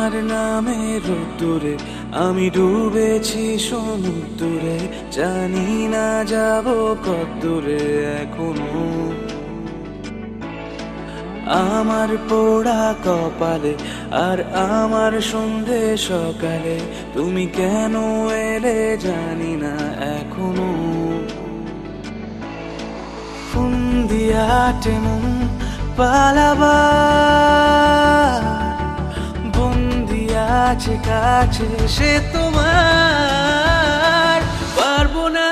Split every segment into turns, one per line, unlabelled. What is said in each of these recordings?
তোমার নামে রোদ্দুরে আমি ডুবেছি সমুদ্রে, জানি না যাব কতদূরে এখনো। আমার পোড়া কপালে আর আমার সন্ধে সকালে তুমি কেন এলে জানি না এখনো। ফোন দিয়াটে মন পালাবার বন্দি আছে কাছে সে তোমার, পারবো না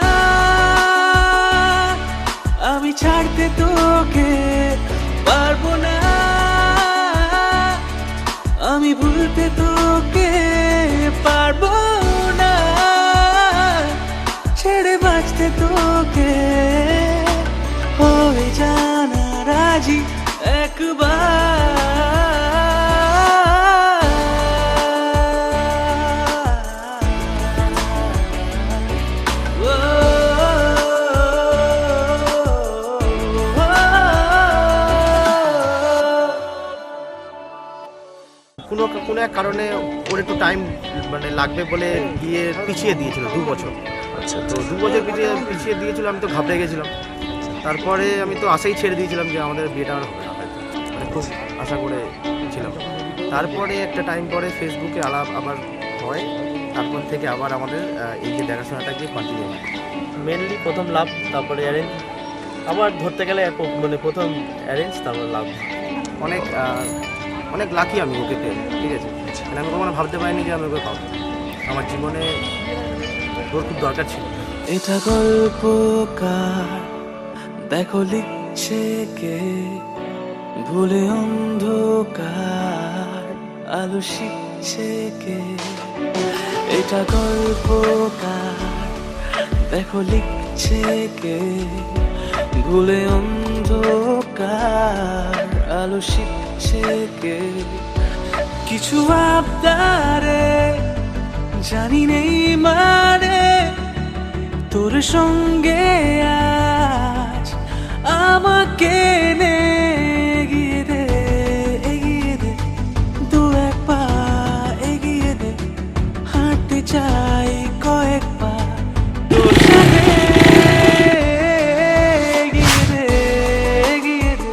আমি ছাড়তে তোকে, পারবো না আমি ভুলতে তোকে, পারবো না ছেড়ে বাঁচতে তোকে। হয়ে জানা রাজি একবার,
কোনো এক কারণে ওর একটু টাইম মানে লাগবে বলে বিয়ে পিছিয়ে দিয়েছিল 2 বছর।
আচ্ছা,
তো 2 বছর পিছিয়ে দিয়েছিল, আমি তো ঘাবড়ে গেছিলাম। তারপরে আমি তো আশাই ছেড়ে দিয়েছিলাম যে আমাদের বিয়েটা আর হবে না, মানে খুব আশা করে ছিলাম। তারপরে একটা টাইম পরে ফেসবুকে আলাপ আবার হয়, তারপর থেকে আবার আমাদের এই যে দেখাশোনাটা গিয়ে কন্টিনিউ হয়।
মেনলি প্রথম লাভ, তারপরে অ্যারেঞ্জ, আবার ধরতে গেলে মানে প্রথম অ্যারেঞ্জ তারপর লাভ।
অনেক লাকি আমি ওকে পেয়ে, ঠিক আছে। মানে আমি কখনো ভাবতে পারিনি যে আমি ওকে পাবো। আমার জীবনে ওর খুব দরকার ছিল।
এটা গল্পকার দেখো লিখছে কে, ভুলে অন্ধকার আলো শিখছে কে। এটা গল্পকার দেখো লিখছে কে, ভুলে অন্ধকার আলো শিখছে কে। কিছু আবদারে জানি নেই মানে তোর সঙ্গে আজ আমাকে এগিয়ে দে, এগিয়ে দে, 2-1 পা এগিয়ে দে, হাঁটতে চাই কয়েক পা তোর সাথে। এগিয়ে দে, এগিয়ে দে,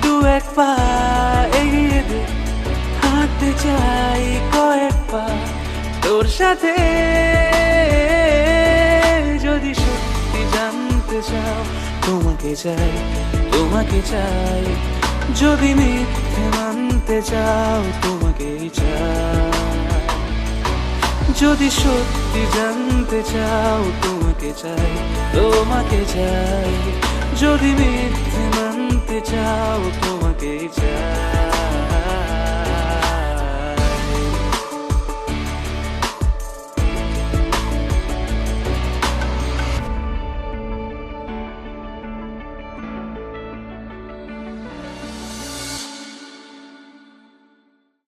2-1 পা এগিয়ে দে, হাঁটতে চাই কয়েক পা তোর সাথে। যদি সত্যি জানতে চাও তোমাকে চাই, তোমাকে চাই, যদি মিথ্যে মানতে চাও তোমাকেই চাই। যদি সত্যি জানতে চাও তোমাকে চাই, তোমাকে চাই, যদি মিথ্যে মানতে চাও তোমাকেই চাই।